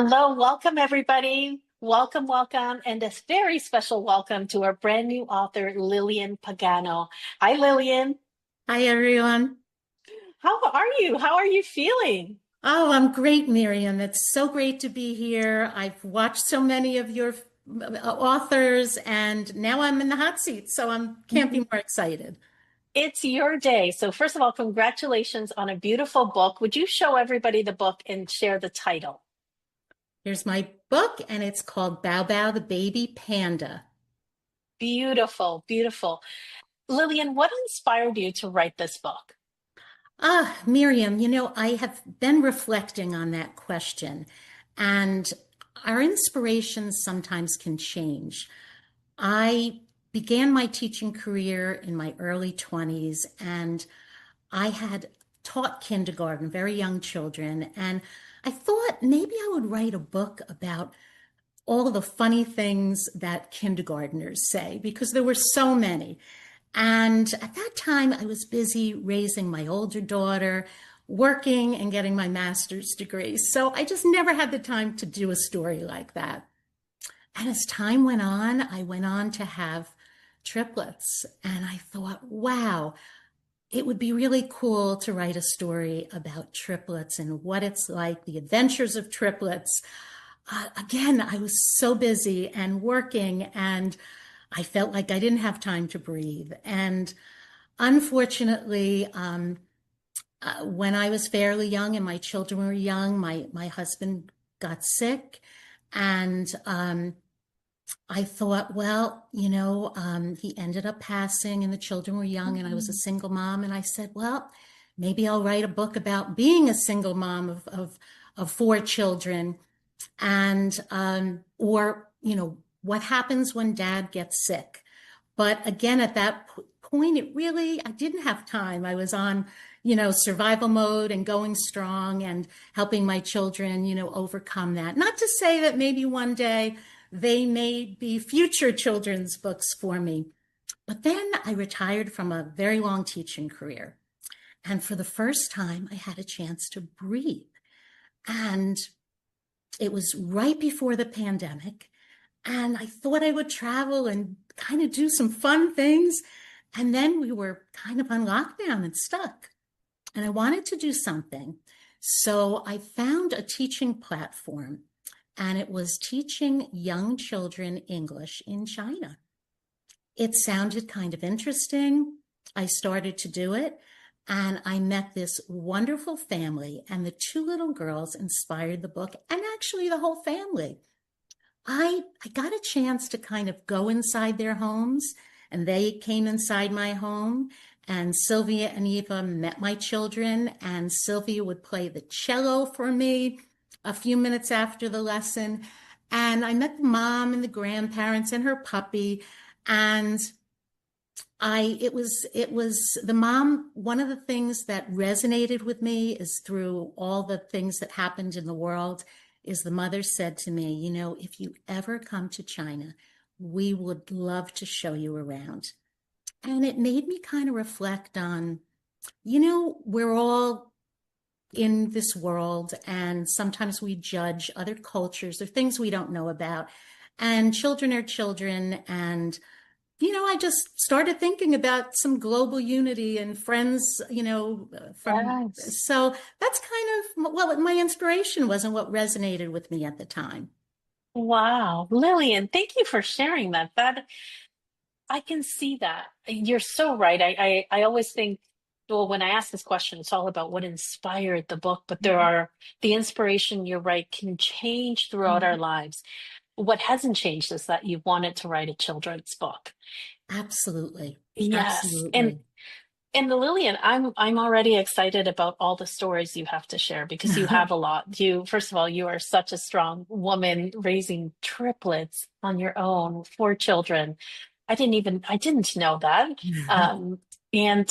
Hello, welcome everybody. Welcome, welcome, and a very special welcome to our brand new author, Lillian Pagano. Hi, Lillian. Hi, everyone. How are you? How are you feeling? Oh, I'm great, Miriam. It's so great to be here. I've watched so many of your authors, and now I'm in the hot seat, so I can't be more excited. It's your day. So, first of all, congratulations on a beautiful book. Would you show everybody the book and share the title? Here's my book, and it's called Bao Bao, the Baby Panda. Beautiful, beautiful. Lillian, what inspired you to write this book? Miriam, I have been reflecting on that question, and our inspirations sometimes can change. I began my teaching career in my early 20s, and I had taught kindergarten, very young children, and I thought maybe I would write a book about all the funny things that kindergartners say because there were so many. And at that time, I was busy raising my older daughter, working and getting my master's degree. So I just never had the time to do a story like that. And as time went on, I went on to have triplets. And I thought, wow, it would be really cool to write a story about triplets and what it's like, the adventures of triplets. Again, I was so busy and working, and I felt like I didn't have time to breathe. And unfortunately, when I was fairly young and my children were young, my husband got sick, and I thought, well, he ended up passing and the children were young and I was a Mhm. single mom. And I said, well, maybe I'll write a book about being a single mom of four children and, what happens when dad gets sick. But again, at that point, I didn't have time. I was on, survival mode and going strong and helping my children, overcome that. Not to say that maybe one day they may be future children's books for me. But then I retired from a very long teaching career. And for the first time, I had a chance to breathe. And it was right before the pandemic. And I thought I would travel and kind of do some fun things. And then we were kind of on lockdown and stuck. And I wanted to do something. So I found a teaching platform, and it was teaching young children English in China. It sounded kind of interesting. I started to do it, and I met this wonderful family, and the two little girls inspired the book, and actually the whole family. I got a chance to kind of go inside their homes, and they came inside my home. And Sylvia and Eva met my children, and Sylvia would play the cello for me a few minutes after the lesson. And I met the mom and the grandparents and her puppy. And it was the mom. One of the things that resonated with me is through all the things that happened in the world is the mother said to me, if you ever come to China, we would love to show you around. And it made me kind of reflect on, we're all in this world and sometimes we judge other cultures or things we don't know about. And children are children, and I just started thinking about some global unity and friends, Yes. so that's kind of what my inspiration was and what resonated with me at the time. Wow. Lillian, thank you for sharing that. That I can see that. You're so right. I always think, well, when I ask this question, it's all about what inspired the book, but the inspiration, you're right, can change throughout our Mhm. lives. What hasn't changed is that you wanted to write a children's book. Absolutely. Yes. And Absolutely. and Lillian, I'm already excited about all the stories you have to share because you have a lot. You, first of all, you are such a strong woman raising triplets on your own, four children. I didn't know that. Um, and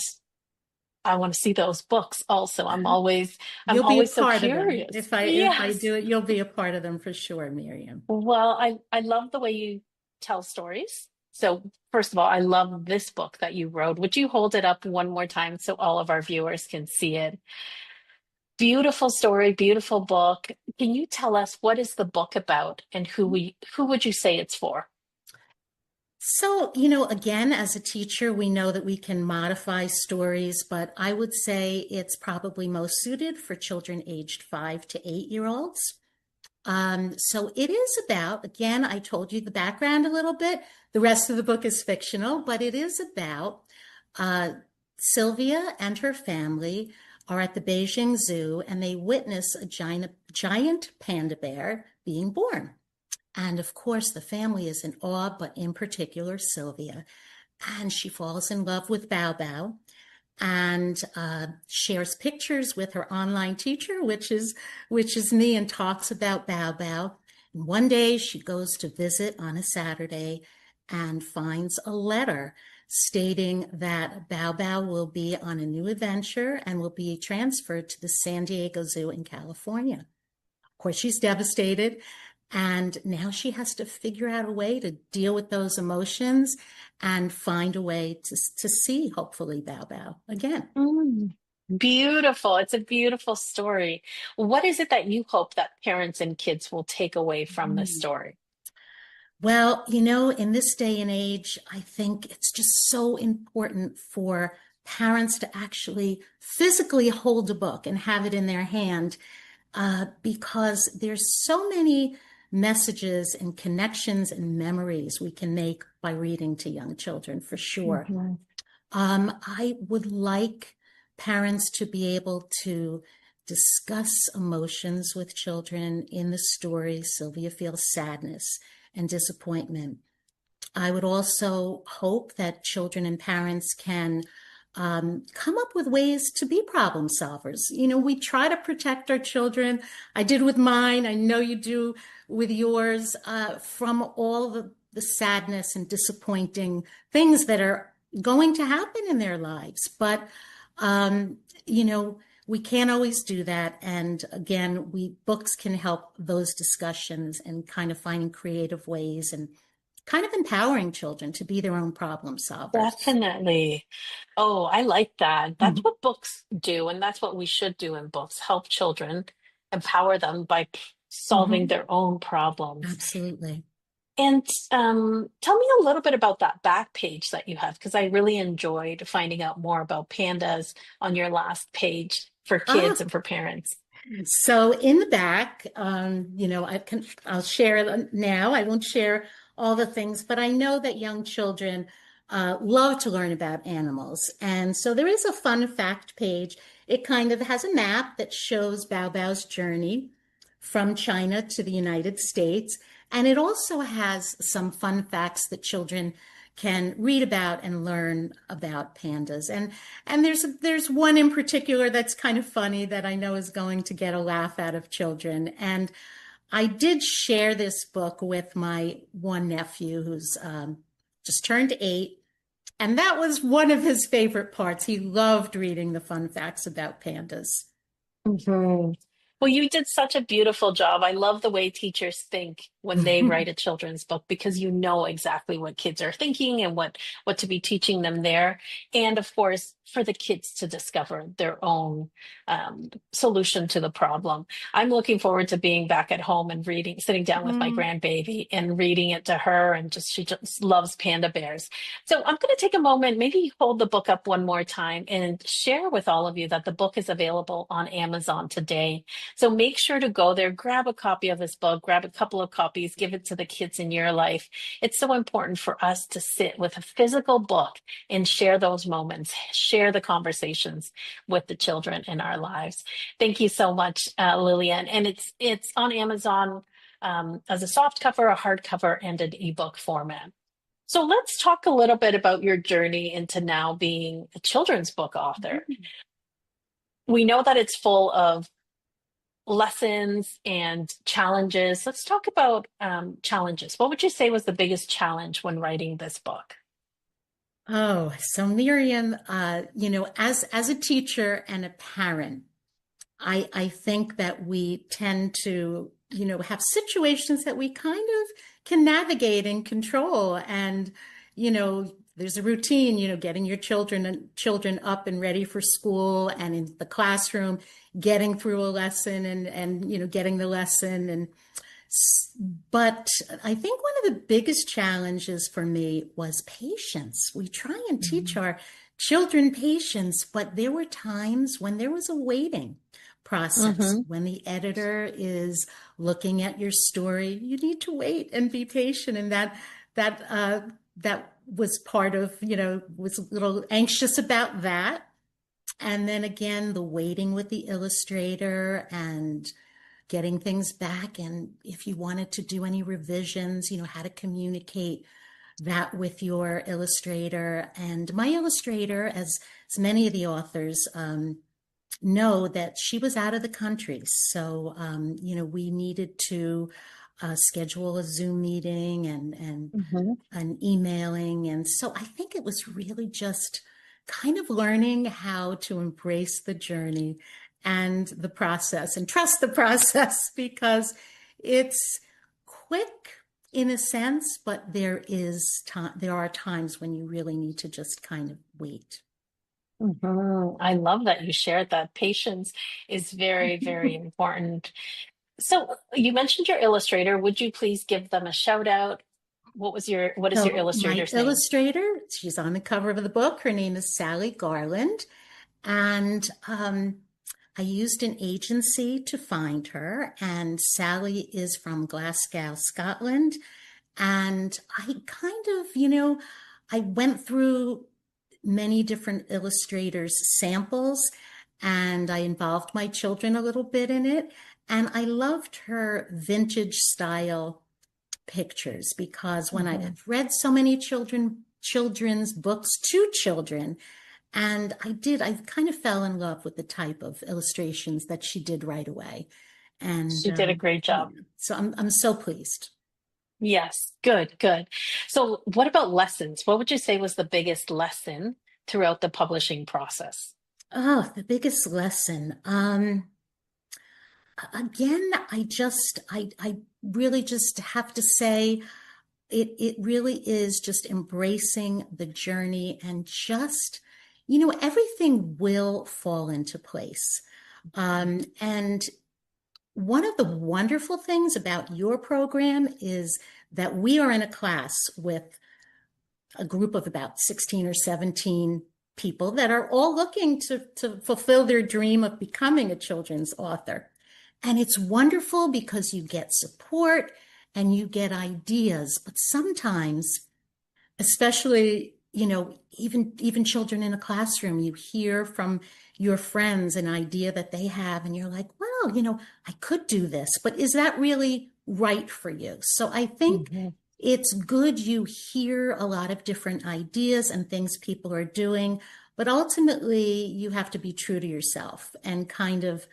I want to see those books also. I'm You'll be a always so part of them. curious. If I Yes. do it, you'll be a part of them for sure, Miriam. Well, I love the way you tell stories. So, first of all, I love this book that you wrote. Would you hold it up one more time so all of our viewers can see it? Beautiful story, beautiful book. Can you tell us what is the book about and who would you say it's for? So, again, as a teacher, we know that we can modify stories, but I would say it's probably most suited for children aged 5 to 8 year olds. So it is about, again, I told you the background a little bit. The rest of the book is fictional, but it is about uh, Sylvia and her family are at the Beijing Zoo and they witness a giant panda bear being born. And of course, the family is in awe, but in particular, Sylvia. And she falls in love with Bao Bao and shares pictures with her online teacher, which is me, and talks about Bao Bao. And one day she goes to visit on a Saturday and finds a letter stating that Bao Bao will be on a new adventure and will be transferred to the San Diego Zoo in California. Of course, she's devastated. And now she has to figure out a way to deal with those emotions and find a way to see, hopefully, Bao Bao again. Mm, beautiful. It's a beautiful story. What is it that you hope that parents and kids will take away from this Mm. story? Well, in this day and age, I think it's just so important for parents to actually physically hold a book and have it in their hand because there's so many messages and connections and memories we can make by reading to young children, for sure. Mhm. I would like parents to be able to discuss emotions with children in the story. Sylvia feels sadness and disappointment. I would also hope that children and parents can come up with ways to be problem solvers. We try to protect our children. I did with mine. I know you do with yours, from all the sadness and disappointing things that are going to happen in their lives. But, um, you know, we can't always do that. And again, books can help those discussions and kind of finding creative ways and kind of empowering children to be their own problem solvers. Definitely. Oh, I like that. That's Mhm. what books do, and that's what we should do in books, help children, empower them by solving Mhm. their own problems. Absolutely. And tell me a little bit about that back page that you have, because I really enjoyed finding out more about pandas on your last page for kids Ah, and for parents. so in the back, I'll share it now. I won't share all the things, but I know that young children love to learn about animals. And so there is a fun fact page. It kind of has a map that shows Bao Bao's journey from China to the United States. And it also has some fun facts that children can read about and learn about pandas. And there's one in particular that's kind of funny that I know is going to get a laugh out of children. And I did share this book with my one nephew who's just turned 8. And that was one of his favorite parts. He loved reading the fun facts about pandas. Mhm. Well, you did such a beautiful job. I love the way teachers think when they write a children's book because you know exactly what kids are thinking and what to be teaching them there. And of course, for the kids to discover their own solution to the problem. I'm looking forward to being back at home and reading, sitting down with my Mm. grandbaby and reading it to her. And just she just loves panda bears. So I'm going to take a moment, maybe hold the book up one more time and share with all of you that the book is available on Amazon today. So make sure to go there, grab a copy of this book, grab a couple of copies, give it to the kids in your life. It's so important for us to sit with a physical book and share those moments, share the conversations with the children in our lives. Thank you so much, Lillian. And it's on Amazon as a soft cover, a hardcover, and an ebook format. So let's talk a little bit about your journey into now being a children's book author. We know that it's full of lessons and challenges. Let's talk about challenges. What would you say was the biggest challenge when writing this book? Oh, so Miriam, as a teacher and a parent, I think that we tend to, have situations that we kind of can navigate and control. And, there's a routine, getting your children up and ready for school and in the classroom, getting through a lesson and getting the lesson. But I think one of the biggest challenges for me was patience. We try and teach Mhm. our children patience, but there were times when there was a waiting process. Mhm. When the editor is looking at your story, you need to wait and be patient. And that was part of, was a little anxious about that. And then again, the waiting with the illustrator and getting things back. And if you wanted to do any revisions, how to communicate that with your illustrator. And my illustrator, as many of the authors know, that she was out of the country. So, we needed to schedule a Zoom meeting Mhm. and emailing. And so I think it was really just kind of learning how to embrace the journey and the process and trust the process because it's quick in a sense, but there are times when you really need to just kind of wait. Mhm. I love that you shared that. Patience is very, very important. So you mentioned your illustrator. Would you please give them a shout out? What is your So my illustrator's name? illustrator, she's on the cover of the book. Her name is Sally Garland. And I used an agency to find her, and Sally is from Glasgow, Scotland. And I kind of, I went through many different illustrators' samples, and I involved my children a little bit in it. And I loved her vintage style pictures because when Mhm. I've read so many children's books to children, and I kind of fell in love with the type of illustrations that she did right away. And She did a great job. so I'm so pleased. Yes, good, good. So, what about lessons? What would you say was the biggest lesson throughout the publishing process? Oh, the biggest lesson. Again, I really just have to say it really is just embracing the journey and just, everything will fall into place. And one of the wonderful things about your program is that we are in a class with a group of about 16 or 17 people that are all looking to fulfill their dream of becoming a children's author. And it's wonderful because you get support and you get ideas, but sometimes, especially, even children in a classroom, you hear from your friends an idea that they have, and you're like, well, I could do this, but is that really right for you? So I think Mhm. it's good you hear a lot of different ideas and things people are doing, but ultimately you have to be true to yourself and kind of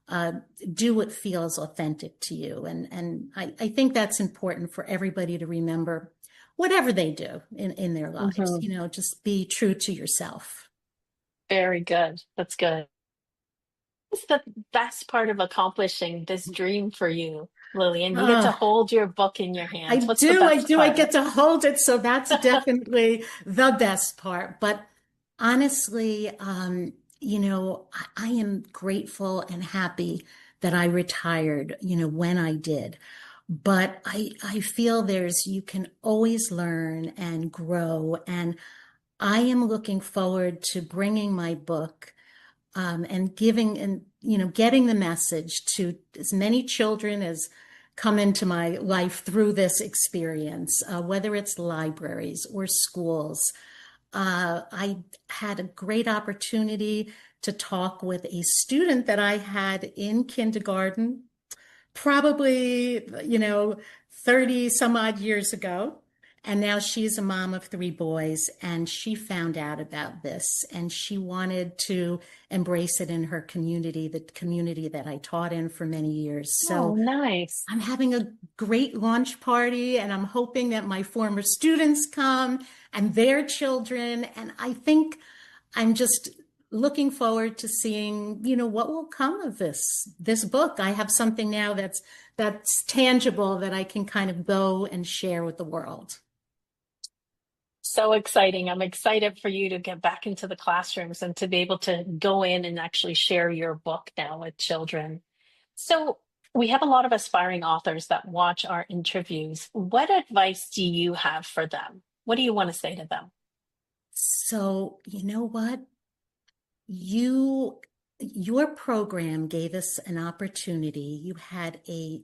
uh, do what feels authentic to you. And I think that's important for everybody to remember, whatever they do in their lives, Mhm. just be true to yourself. Very good. That's good. What's the best part of accomplishing this dream for you, Lillian? You get to Uh, hold your book in your I hands. What's the do, I best do. I part? get to hold it. So that's definitely the best part. But honestly, I am grateful and happy that I retired, when I did. But I feel you can always learn and grow. And I am looking forward to bringing my book and giving and getting the message to as many children as come into my life through this experience, whether it's libraries or schools. I had a great opportunity to talk with a student that I had in kindergarten probably, 30 some odd years ago. And now she's a mom of three boys, and she found out about this and she wanted to embrace it in her community, the community that I taught in for many years. Oh, So nice. I'm having a great launch party, and I'm hoping that my former students come and their children. And I think I'm just looking forward to seeing, what will come of this book. I have something now that's tangible that I can kind of go and share with the world. So exciting. I'm excited for you to get back into the classrooms and to be able to go in and actually share your book now with children. So, we have a lot of aspiring authors that watch our interviews. What advice do you have for them? What do you want to say to them? So, you know what? You, your program gave us an opportunity. You had a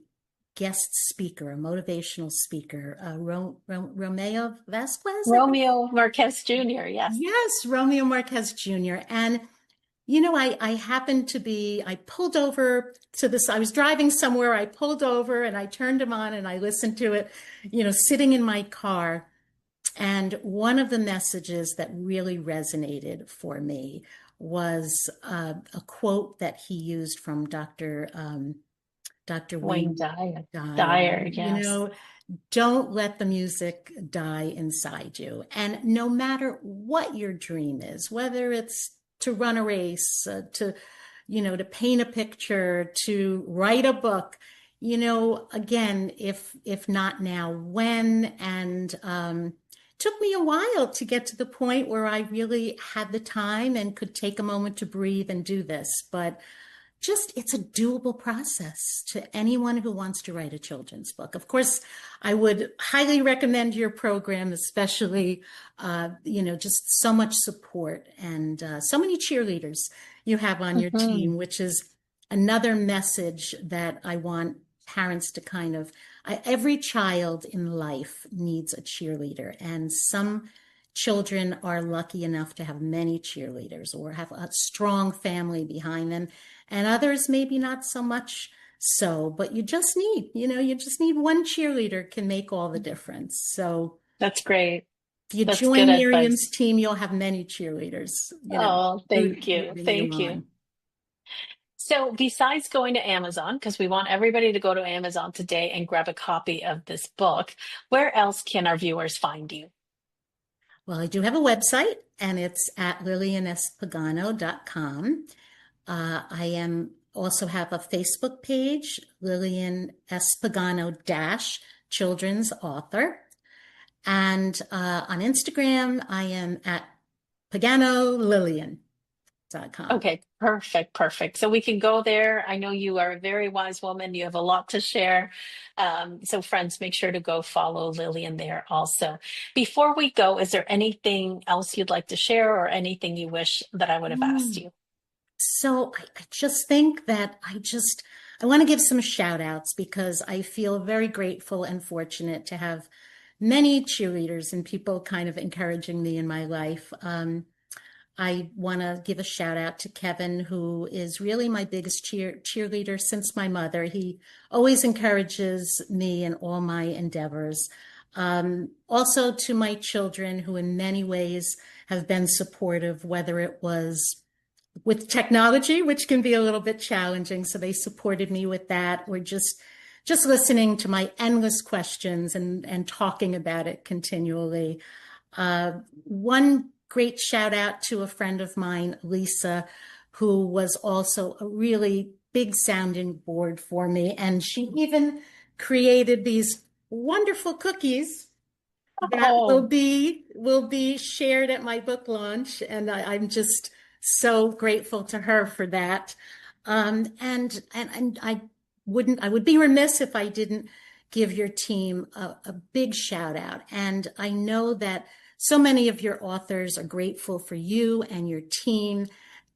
guest speaker, a motivational speaker, Romeo Vasquez, I think. Romeo Marquez Jr., yes. Yes, Romeo Marquez Jr. And I happened to be, I pulled over to this, I was driving somewhere, I pulled over and I turned him on and I listened to it, sitting in my car. And one of the messages that really resonated for me was a quote that he used from Dr. Wayne Wayne Dyer. Dyer. Dyer, yes. Don't let the music die inside you. And no matter what your dream is, whether it's to run a race, to paint a picture, to write a book, again, if not now, when? And took me a while to get to the point where I really had the time and could take a moment to breathe and do this. But just it's a doable process to anyone who wants to write a children's book. Of course, I would highly recommend your program, especially, just so much support and so many cheerleaders you have on your Mhm. team, which is another message that I want parents to every child in life needs a cheerleader. And some children are lucky enough to have many cheerleaders or have a strong family behind them, and others maybe not so much so, but you just need one cheerleader can make all the difference. So That's great. if you That's good join advice. Miriam's team, you'll have many cheerleaders, Oh, thank you. rooting you Thank you. on. So, besides going to Amazon, because we want everybody to go to Amazon today and grab a copy of this book, where else can our viewers find you? Well, I do have a website and it's at lillianspagano.com. I am also have a Facebook page, Lillian Espagano dash children's author. And on Instagram, I am at paganolillian.com. Okay, perfect, perfect. So we can go there. I know you are a very wise woman. You have a lot to share. So, friends, make sure to go follow Lillian there also. Before we go, is there anything else you'd like to share or anything you wish that I would have asked Mm. you? So I just think that I want to give some shout outs because I feel very grateful and fortunate to have many cheerleaders and people kind of encouraging me in my life. I want to give a shout out to Kevin, who is really my biggest cheerleader since my mother. He always encourages me in all my endeavors. Also to my children, who in many ways have been supportive, whether it was with technology, which can be a little bit challenging. So they supported me with that, or just listening to my endless questions and talking about it continually. One great shout out to a friend of mine, Lisa, who was also a really big sounding board for me. And she even created these wonderful cookies that will Oh, be shared at my book launch, and I'm just so grateful to her for that. And I would be remiss if I didn't give your team a big shout out. And I know that so many of your authors are grateful for you and your team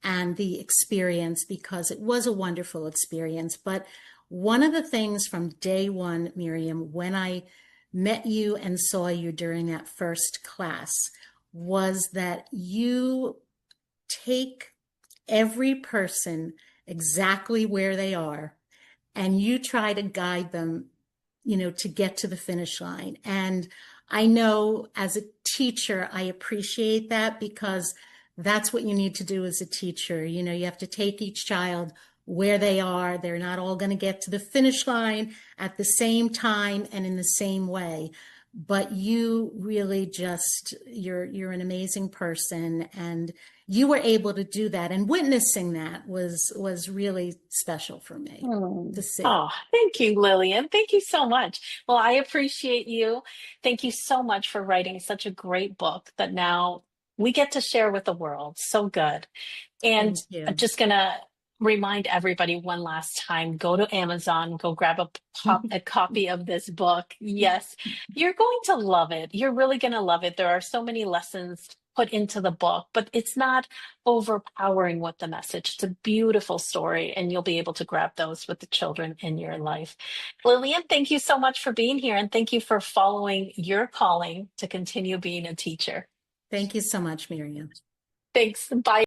and the experience because it was a wonderful experience. But one of the things from day one, Miriam, when I met you and saw you during that first class was that you take every person exactly where they are and you try to guide them, to get to the finish line. And I know as a teacher, I appreciate that because that's what you need to do as a teacher. You have to take each child where they are. They're not all going to get to the finish line at the same time and in the same way. but you really just, you're an amazing person, and you were able to do that. And witnessing that was really special for me to see. Oh, thank you, Lillian. Thank you so much. Well, I appreciate you. Thank you so much for writing such a great book that now we get to share with the world. So good. And Thank I'm you. just gonna remind everybody one last time, go to Amazon, go grab a copy of this book. Yes, you're going to love it. You're really gonna love it. There are so many lessons put into the book, but it's not overpowering with the message. It's a beautiful story, and you'll be able to grab those with the children in your life. Lillian, thank you so much for being here, and thank you for following your calling to continue being a teacher. Thank you so much, Miriam. Thanks. Bye.